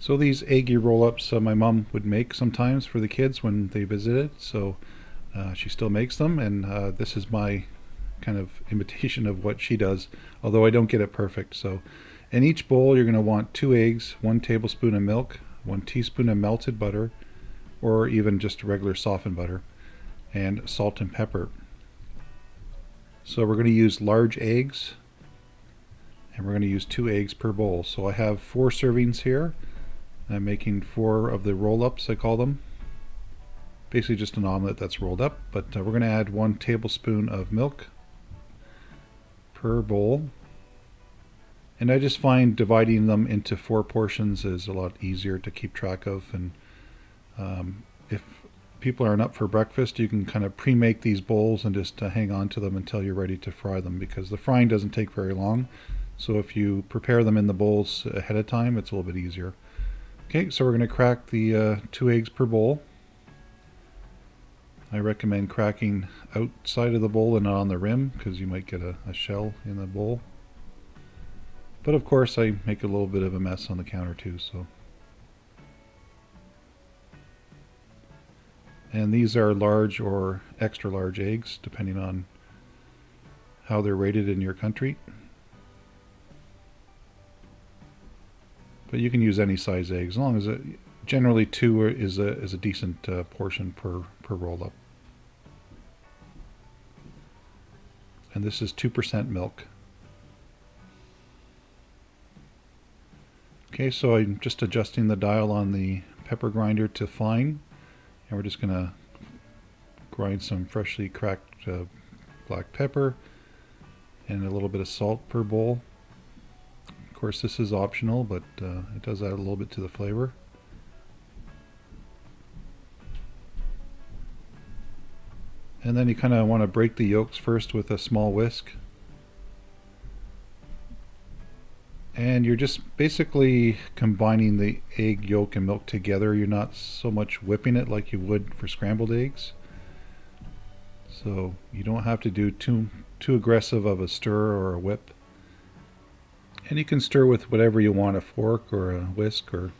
So these Eggy roll-ups my mom would make sometimes for the kids when they visited. So she still makes them, and this is my kind of imitation of what she does, although I don't get it perfect. So in each bowl, you're going to want 2 eggs, 1 tablespoon of milk, 1 teaspoon of melted butter, or even just regular softened butter, and salt and pepper. So we're going to use large eggs, and we're going to use 2 eggs per bowl. So I have 4 servings here. I'm making 4 of the roll-ups, I call them. Basically just an omelet that's rolled up, but we're going to add 1 tablespoon of milk per bowl. And I just find dividing them into 4 portions is a lot easier to keep track of. And if people aren't up for breakfast, you can kind of pre-make these bowls and just hang on to them until you're ready to fry them, because the frying doesn't take very long. So if you prepare them in the bowls ahead of time, it's a little bit easier. Okay, so we're going to crack the 2 eggs per bowl. I recommend cracking outside of the bowl and not on the rim, because you might get a shell in the bowl. But of course I make a little bit of a mess on the counter too. And these are large or extra large eggs, depending on how they're rated in your country. But you can use any size egg, as long as generally 2 is a decent portion per roll up. And this is 2% milk. Okay, so I'm just adjusting the dial on the pepper grinder to fine, and we're just going to grind some freshly cracked black pepper and a little bit of salt per bowl. Of course, this is optional, but it does add a little bit to the flavor. And then you kind of want to break the yolks first with a small whisk. And you're just basically combining the egg yolk and milk together. You're not so much whipping it like you would for scrambled eggs. So you don't have to do too aggressive of a stir or a whip. And you can stir with whatever you want, a fork or a whisk or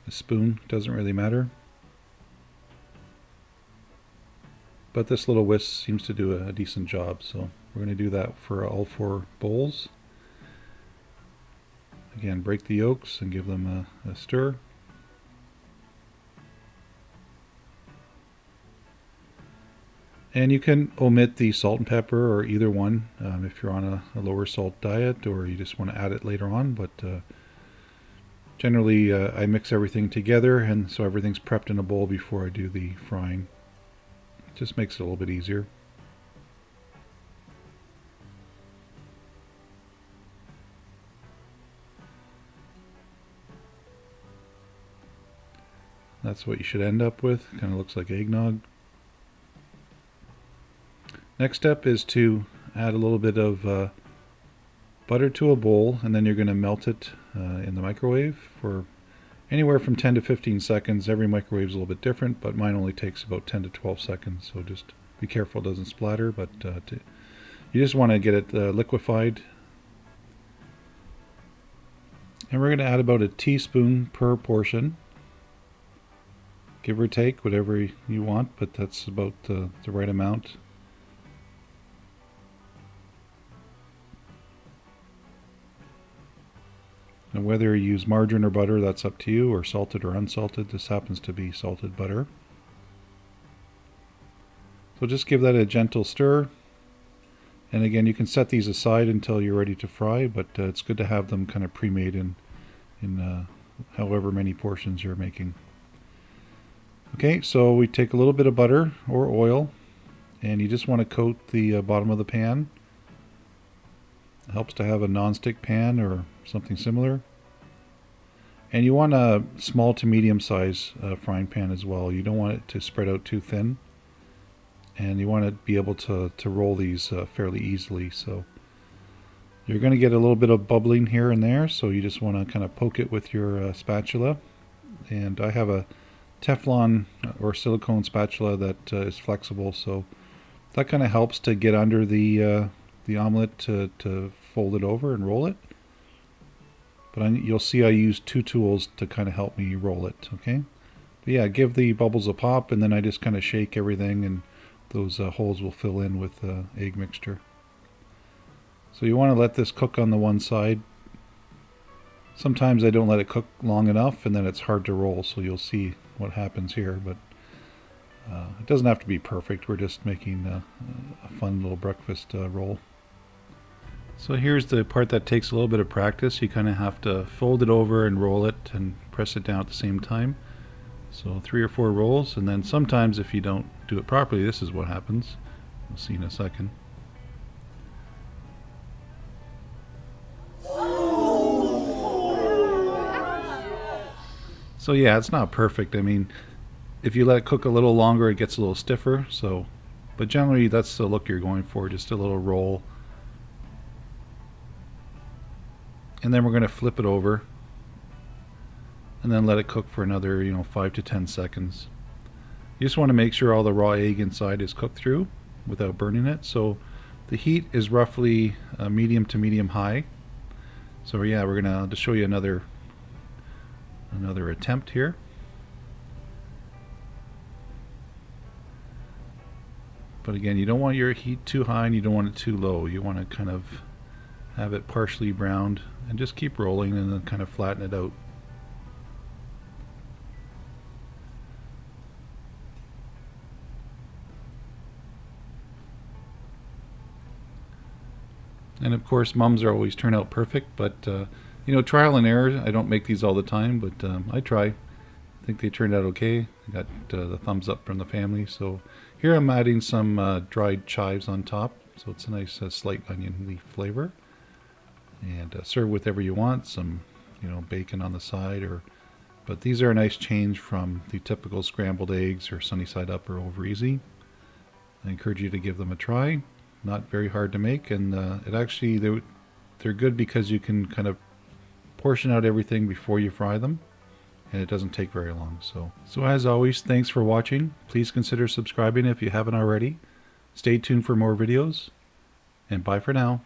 a spoon, doesn't really matter. But this little whisk seems to do a decent job, so we're going to do that for all 4 bowls. Again, break the yolks and give them a stir. And you can omit the salt and pepper, or either one, if you're on a lower salt diet, or you just want to add it later on. But generally I mix everything together, and so everything's prepped in a bowl before I do the frying. It just makes it a little bit easier. That's what you should end up with. Kind of looks like eggnog. Next step is to add a little bit of butter to a bowl, and then you're going to melt it in the microwave for anywhere from 10 to 15 seconds. Every microwave is a little bit different, but mine only takes about 10 to 12 seconds, so just be careful it doesn't splatter. But you just want to get it liquefied. And we're going to add about a teaspoon per portion, give or take, whatever you want, but that's about the right amount. And whether you use margarine or butter, that's up to you, or salted or unsalted. This happens to be salted butter. So just give that a gentle stir. And again, you can set these aside until you're ready to fry, but it's good to have them kind of pre-made in however many portions you're making. Okay, so we take a little bit of butter or oil, and you just want to coat the bottom of the pan. It helps to have a non-stick pan or something similar. And you want a small to medium size frying pan as well. You don't want it to spread out too thin. And you want to be able to roll these fairly easily. So you're going to get a little bit of bubbling here and there, so you just want to kind of poke it with your spatula. And I have a Teflon or silicone spatula that is flexible, so that kind of helps to get under the omelet to fold it over and roll it. But you'll see I use two tools to kind of help me roll it, okay? But yeah, give the bubbles a pop, and then I just kind of shake everything, and those holes will fill in with egg mixture. So you want to let this cook on the one side. Sometimes I don't let it cook long enough, and then it's hard to roll, so you'll see what happens here. But it doesn't have to be perfect. We're just making a fun little breakfast roll. So here's the part that takes a little bit of practice. You kind of have to fold it over and roll it and press it down at the same time. So 3 or 4 rolls, and then sometimes if you don't do it properly, this is what happens. We'll see in a second. So yeah, it's not perfect. I mean, if you let it cook a little longer, it gets a little stiffer. So, but generally that's the look you're going for, just a little roll. And then we're going to flip it over and then let it cook for another 5 to 10 seconds. You just want to make sure all the raw egg inside is cooked through without burning it. So the heat is roughly medium to medium high. So yeah, we're going to just show you another attempt here. But again, you don't want your heat too high and you don't want it too low. You want to kind of have it partially browned and just keep rolling and then kind of flatten it out. And of course, mums are always turn out perfect, but trial and error. I don't make these all the time, but I try. I think they turned out okay. I got the thumbs up from the family. So here I'm adding some dried chives on top, so it's a nice slight onion leaf flavor. And serve with whatever you want. Some, bacon on the side, but these are a nice change from the typical scrambled eggs or sunny side up or over easy. I encourage you to give them a try. Not very hard to make, and they're good because you can kind of portion out everything before you fry them, and it doesn't take very long. So as always, thanks for watching. Please consider subscribing if you haven't already. Stay tuned for more videos, and bye for now.